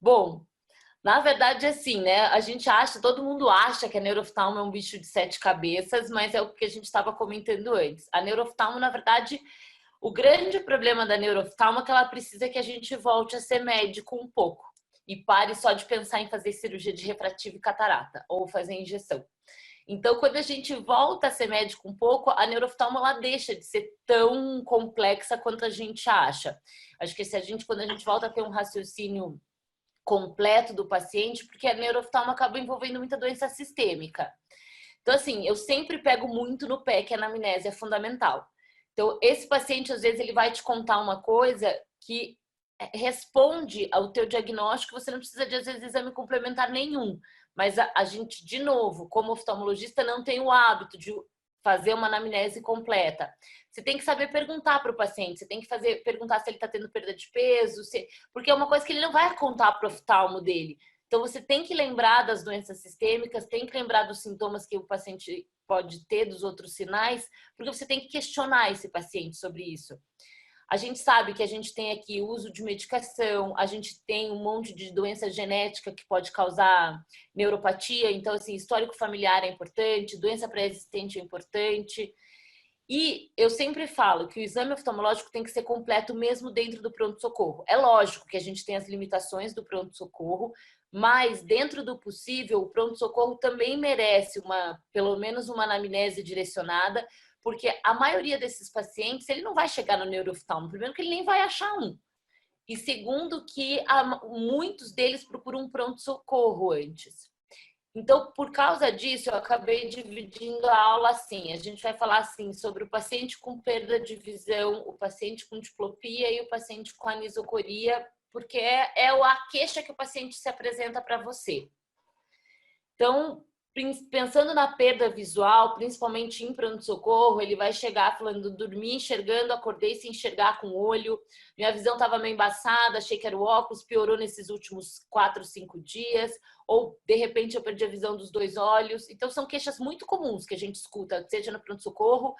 Bom, na verdade, assim, né? A gente acha, todo mundo acha que a neurooftalmo é um bicho de 7 cabeças, mas é o que a gente estava comentando antes. A neurooftalmo, na verdade, o grande problema da neurooftalmo é que ela precisa que a gente volte a ser médico um pouco e pare só de pensar em fazer cirurgia de refrativo e catarata ou fazer injeção. Então, quando a gente volta a ser médico um pouco, a neurooftalmo ela deixa de ser tão complexa quanto a gente acha. Acho que se a gente, quando a gente volta a ter um raciocínio completo do paciente, porque a neurooftalmo acaba envolvendo muita doença sistêmica. Então, assim, eu sempre pego muito no pé que a anamnese é fundamental. Então, esse paciente, às vezes, ele vai te contar uma coisa que responde ao teu diagnóstico, você não precisa de, às vezes, exame complementar nenhum. Mas a gente, de novo, como oftalmologista, não tem o hábito de fazer uma anamnese completa. Você tem que saber perguntar para o paciente, você tem que perguntar se ele está tendo perda de peso, porque é uma coisa que ele não vai contar para o oftalmo dele. Então, você tem que lembrar das doenças sistêmicas, tem que lembrar dos sintomas que o paciente pode ter, dos outros sinais, porque você tem que questionar esse paciente sobre isso. A gente sabe que a gente tem aqui uso de medicação, a gente tem um monte de doença genética que pode causar neuropatia, então, assim, histórico familiar é importante, doença pré-existente é importante. E eu sempre falo que o exame oftalmológico tem que ser completo mesmo dentro do pronto-socorro. É lógico que a gente tem as limitações do pronto-socorro, mas dentro do possível, o pronto-socorro também merece pelo menos uma anamnese direcionada, porque a maioria desses pacientes, ele não vai chegar no neurooftalmo, primeiro que ele nem vai achar um. E segundo que muitos deles procuram um pronto-socorro antes. Então, por causa disso, eu acabei dividindo a aula assim. A gente vai falar assim sobre o paciente com perda de visão, o paciente com diplopia e o paciente com anisocoria, porque é a queixa que o paciente se apresenta para você. Então, pensando na perda visual, principalmente em pronto-socorro, ele vai chegar falando, dormi enxergando, acordei sem enxergar com o olho, minha visão estava meio embaçada, achei que era o óculos, piorou nesses últimos 4, 5 dias, ou de repente eu perdi a visão dos 2 olhos. Então, são queixas muito comuns que a gente escuta, seja no pronto-socorro,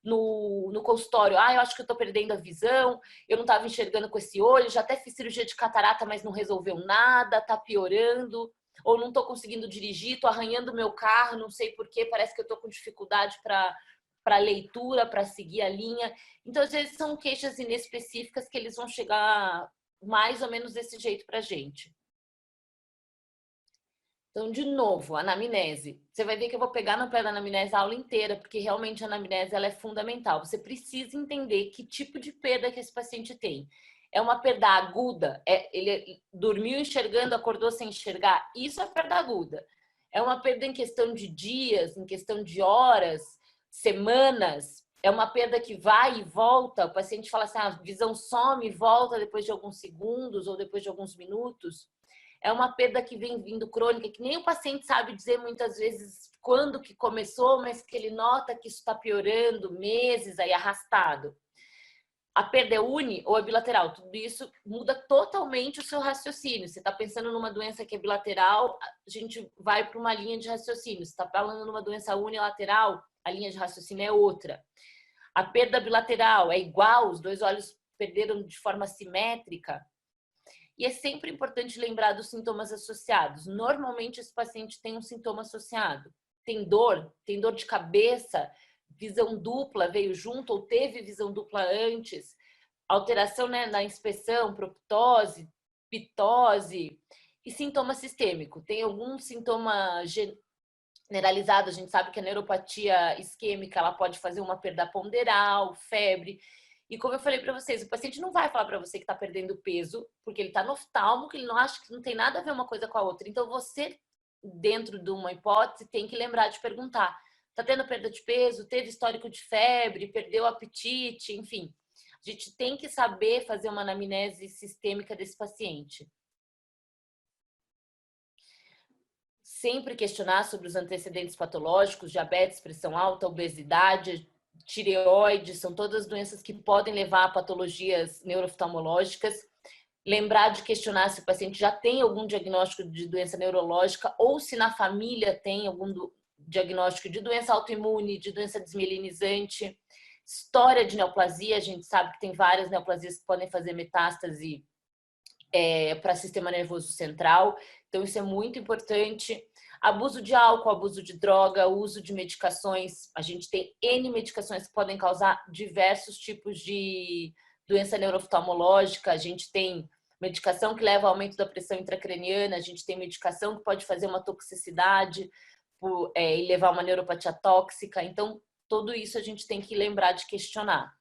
no consultório. Eu acho que eu estou perdendo a visão, eu não estava enxergando com esse olho, já até fiz cirurgia de catarata, mas não resolveu nada, está piorando. Ou não estou conseguindo dirigir, estou arranhando meu carro, não sei porquê, parece que eu estou com dificuldade para leitura, para seguir a linha. Então, às vezes, são queixas inespecíficas que eles vão chegar mais ou menos desse jeito para a gente. Então, de novo, anamnese. Você vai ver que eu vou pegar no pé da anamnese a aula inteira, porque realmente a anamnese ela é fundamental. Você precisa entender que tipo de perda que esse paciente tem. É uma perda aguda? Ele dormiu enxergando, acordou sem enxergar? Isso é perda aguda. É uma perda em questão de dias, em questão de horas, semanas? É uma perda que vai e volta? O paciente fala assim, a visão some e volta depois de alguns segundos ou depois de alguns minutos? É uma perda que vem vindo crônica, que nem o paciente sabe dizer muitas vezes quando que começou, mas que ele nota que isso está piorando meses aí arrastado. A perda é uni ou é bilateral? Tudo isso muda totalmente o seu raciocínio. Você está pensando numa doença que é bilateral, a gente vai para uma linha de raciocínio. Você está falando numa doença unilateral, a linha de raciocínio é outra. A perda bilateral é igual, os 2 olhos perderam de forma simétrica. E é sempre importante lembrar dos sintomas associados. Normalmente, esse paciente tem um sintoma associado. Tem dor de cabeça, visão dupla veio junto ou teve visão dupla antes, alteração, né, na inspeção, proptose, pitose e sintoma sistêmico. Tem algum sintoma generalizado, a gente sabe que a neuropatia isquêmica ela pode fazer uma perda ponderal, febre. E como eu falei para vocês, o paciente não vai falar para você que está perdendo peso, porque ele está no oftalmo, que ele não acha que não tem nada a ver uma coisa com a outra. Então, você, dentro de uma hipótese, tem que lembrar de perguntar. Está tendo perda de peso? Teve histórico de febre? Perdeu o apetite? Enfim, a gente tem que saber fazer uma anamnese sistêmica desse paciente. Sempre questionar sobre os antecedentes patológicos, diabetes, pressão alta, obesidade, tireoide, são todas doenças que podem levar a patologias neurooftalmológicas. Lembrar de questionar se o paciente já tem algum diagnóstico de doença neurológica ou se na família tem algum diagnóstico de doença autoimune, de doença desmielinizante. História de neoplasia, a gente sabe que tem várias neoplasias que podem fazer metástase para sistema nervoso central. Então, isso é muito importante. Abuso de álcool, abuso de droga, uso de medicações. A gente tem N medicações que podem causar diversos tipos de doença neurooftalmológica. A gente tem medicação que leva ao aumento da pressão intracraniana, a gente tem medicação que pode fazer uma toxicidade e levar a uma neuropatia tóxica. Então, tudo isso a gente tem que lembrar de questionar.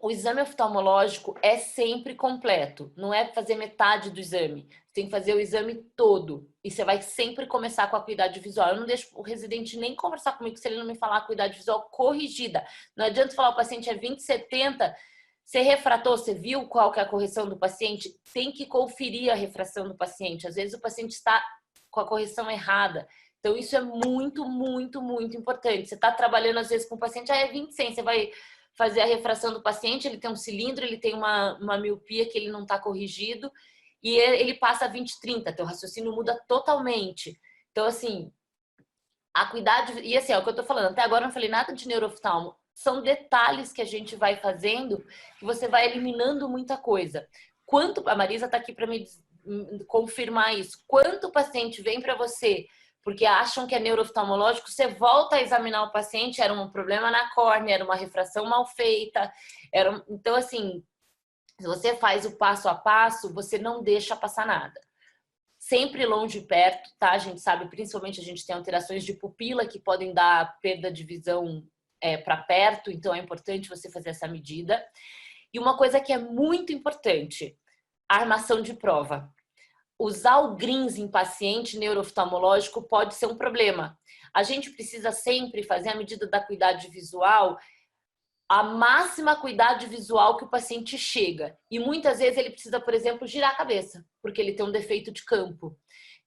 O exame oftalmológico é sempre completo, não é fazer metade do exame. Você tem que fazer o exame todo. E você vai sempre começar com a acuidade visual. Eu não deixo o residente nem conversar comigo se ele não me falar acuidade visual corrigida. Não adianta falar o paciente é 20/70, você refratou, você viu qual que é a correção do paciente? Tem que conferir a refração do paciente. Às vezes o paciente está com a correção errada. Então isso é muito, muito, muito importante. Você está trabalhando às vezes com o paciente, é 20/100, você vai fazer a refração do paciente, ele tem um cilindro, ele tem uma miopia que ele não está corrigido e ele passa a 20/30, teu raciocínio muda totalmente. Então, assim, a acuidade... E assim, é o que eu tô falando, até agora eu não falei nada de neurooftalmo. São detalhes que a gente vai fazendo que você vai eliminando muita coisa. A Marisa tá aqui para me confirmar isso. Quanto paciente vem para você porque acham que é neurooftalmológico, você volta a examinar o paciente, era um problema na córnea, era uma refração mal feita. Então, assim, se você faz o passo a passo, você não deixa passar nada. Sempre longe e perto, tá? A gente sabe, principalmente a gente tem alterações de pupila que podem dar perda de visão para perto, então é importante você fazer essa medida. E uma coisa que é muito importante, a armação de prova. Usar o GRINS em paciente neurooftalmológico pode ser um problema. A gente precisa sempre fazer a medida da acuidade visual, a máxima acuidade visual que o paciente chega. E muitas vezes ele precisa, por exemplo, girar a cabeça, porque ele tem um defeito de campo.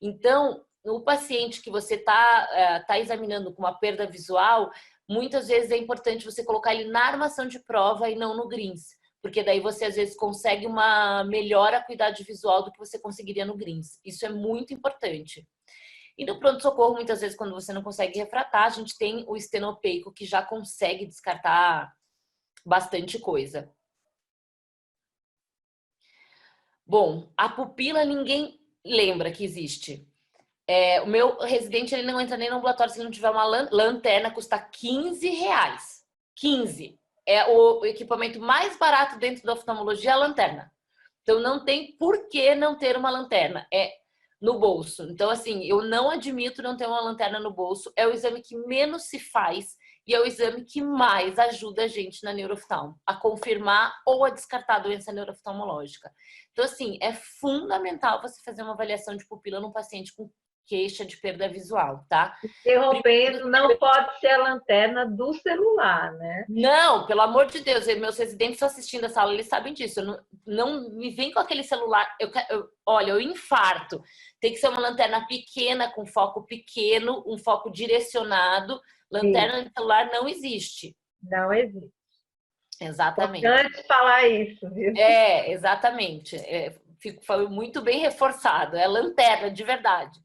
Então, o paciente que você tá examinando com uma perda visual, muitas vezes é importante você colocar ele na armação de prova e não no GRINS. Porque daí você, às vezes, consegue uma melhor acuidade visual do que você conseguiria no GRINS. Isso é muito importante. E no pronto-socorro, muitas vezes, quando você não consegue refratar, a gente tem o estenopeico, que já consegue descartar bastante coisa. Bom, a pupila ninguém lembra que existe. O meu residente ele não entra nem no ambulatório se ele não tiver uma lanterna, custa R$15. 15. É o equipamento mais barato dentro da oftalmologia, a lanterna. Então não tem por que não ter uma lanterna. É no bolso. Então, assim, eu não admito não ter uma lanterna no bolso. É o exame que menos se faz e é o exame que mais ajuda a gente na neurooftalmo a confirmar ou a descartar a doença neurooftalmológica. Então, assim, é fundamental você fazer uma avaliação de pupila num paciente com queixa de perda visual, tá? Interrompendo, não pode ser a lanterna do celular, né? Não, pelo amor de Deus, meus residentes estão assistindo essa aula, eles sabem disso. Não me vem com aquele celular. Olha, eu infarto. Tem que ser uma lanterna pequena, com foco pequeno, um foco direcionado. Lanterna de celular não existe. Não existe. Exatamente. Importante falar isso, viu? Exatamente. Foi muito bem reforçado. É lanterna, de verdade.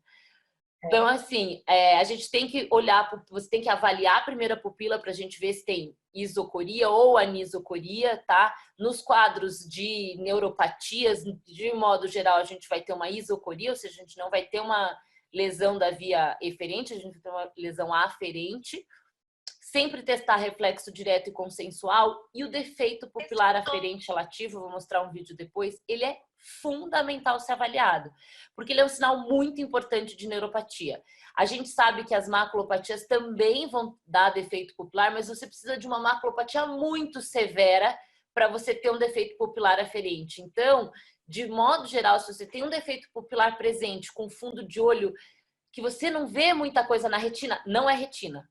Então, assim, a gente tem que olhar, você tem que avaliar a primeira pupila para a gente ver se tem isocoria ou anisocoria, tá? Nos quadros de neuropatias, de modo geral, a gente vai ter uma isocoria, ou seja, a gente não vai ter uma lesão da via eferente, a gente vai ter uma lesão aferente. Sempre testar reflexo direto e consensual. E o defeito pupilar aferente relativo, vou mostrar um vídeo depois, ele é fundamental ser avaliado, porque ele é um sinal muito importante de neuropatia. A gente sabe que as maculopatias também vão dar defeito pupilar, mas você precisa de uma maculopatia muito severa para você ter um defeito pupilar aferente. Então, de modo geral, se você tem um defeito pupilar presente com fundo de olho que você não vê muita coisa na retina, não é retina.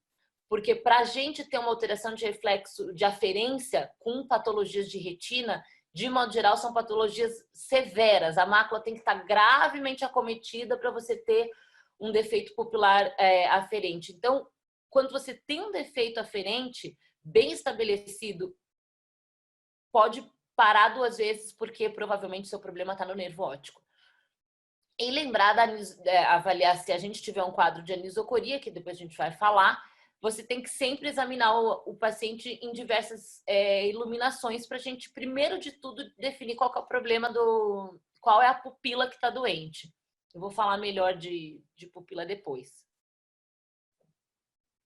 Porque para a gente ter uma alteração de reflexo de aferência com patologias de retina, de modo geral, são patologias severas. A mácula tem que estar gravemente acometida para você ter um defeito pupilar aferente. Então, quando você tem um defeito aferente bem estabelecido, pode parar 2 vezes, porque provavelmente seu problema está no nervo óptico. E lembrar avaliar se a gente tiver um quadro de anisocoria, que depois a gente vai falar, você tem que sempre examinar o paciente em diversas iluminações para a gente, primeiro de tudo, definir qual que é o problema qual é a pupila que está doente. Eu vou falar melhor de pupila depois.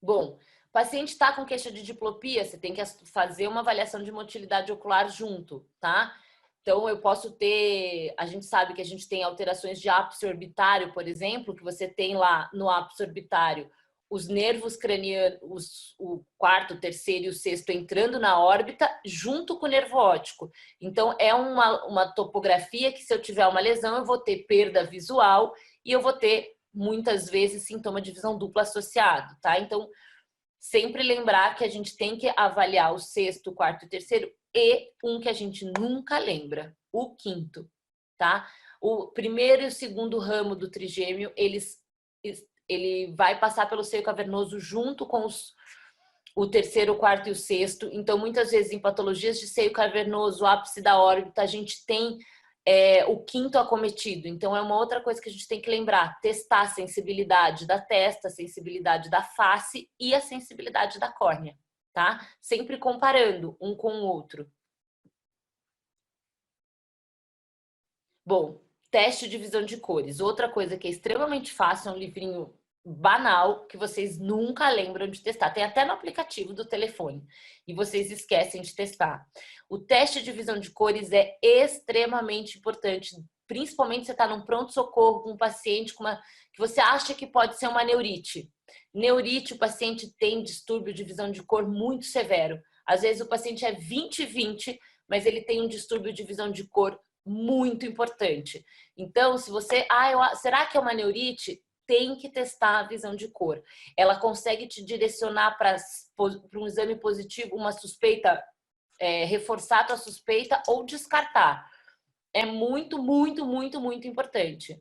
Bom, o paciente está com queixa de diplopia, você tem que fazer uma avaliação de motilidade ocular junto, tá? Então, eu posso ter... A gente sabe que a gente tem alterações de ápice orbitário, por exemplo, que você tem lá no ápice orbitário os nervos cranianos, o quarto, o terceiro e o sexto entrando na órbita junto com o nervo óptico. Então, é uma topografia que, se eu tiver uma lesão, eu vou ter perda visual e eu vou ter, muitas vezes, sintoma de visão dupla associado, tá? Então, sempre lembrar que a gente tem que avaliar o sexto, o quarto e o terceiro e um que a gente nunca lembra, o quinto, tá? O primeiro e o segundo ramo do trigêmeo, ele vai passar pelo seio cavernoso junto com o terceiro, o quarto e o sexto. Então, muitas vezes, em patologias de seio cavernoso, ápice da órbita, a gente tem o quinto acometido. Então, é uma outra coisa que a gente tem que lembrar. Testar a sensibilidade da testa, a sensibilidade da face e a sensibilidade da córnea, tá? Sempre comparando um com o outro. Bom, teste de visão de cores. Outra coisa que é extremamente fácil, é um livrinho banal que vocês nunca lembram de testar. Tem até no aplicativo do telefone e vocês esquecem de testar. O teste de visão de cores é extremamente importante, principalmente se você está num pronto-socorro com um paciente que você acha que pode ser uma neurite. Neurite, o paciente tem distúrbio de visão de cor muito severo. Às vezes o paciente é 20/20, mas ele tem um distúrbio de visão de cor muito importante. Então, se você... será que é uma neurite? Tem que testar a visão de cor. Ela consegue te direcionar para um exame positivo, uma suspeita, reforçar a tua suspeita ou descartar. É muito, muito, muito, muito importante.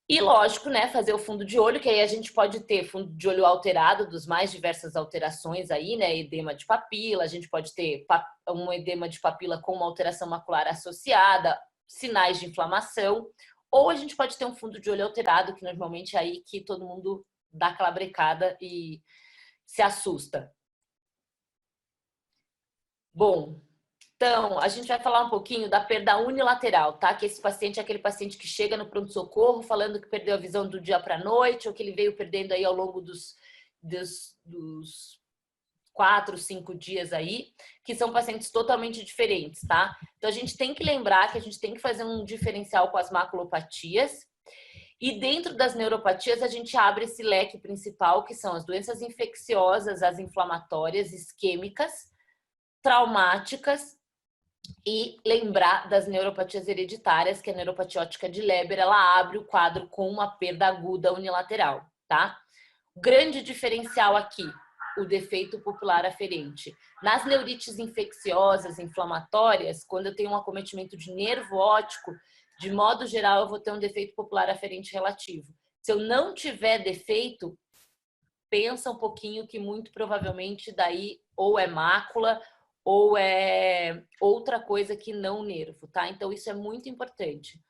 E lógico, né, fazer o fundo de olho, que aí a gente pode ter fundo de olho alterado, dos mais diversas alterações aí, né, edema de papila, a gente pode ter um edema de papila com uma alteração macular associada, sinais de inflamação, ou a gente pode ter um fundo de olho alterado, que normalmente é aí que todo mundo dá aquela brecada e se assusta. Bom, então, a gente vai falar um pouquinho da perda unilateral, tá? Que esse paciente é aquele paciente que chega no pronto-socorro falando que perdeu a visão do dia para a noite, ou que ele veio perdendo aí ao longo dos 4, 5 dias aí, que são pacientes totalmente diferentes, tá? Então, a gente tem que lembrar que a gente tem que fazer um diferencial com as maculopatias. E dentro das neuropatias, a gente abre esse leque principal, que são as doenças infecciosas, as inflamatórias, isquêmicas, traumáticas, e lembrar das neuropatias hereditárias, que a neuropatia óptica de Leber, ela abre o quadro com uma perda aguda unilateral, tá? O grande diferencial aqui, o defeito pupilar aferente. Nas neurites infecciosas, inflamatórias, quando eu tenho um acometimento de nervo óptico, de modo geral, eu vou ter um defeito pupilar aferente relativo. Se eu não tiver defeito, pensa um pouquinho que muito provavelmente daí ou é mácula ou é outra coisa que não nervo, tá? Então, isso é muito importante.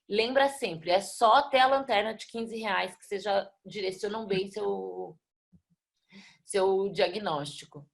Lembra sempre, é só ter a lanterna de R$15 que vocês já direcionam bem seu diagnóstico.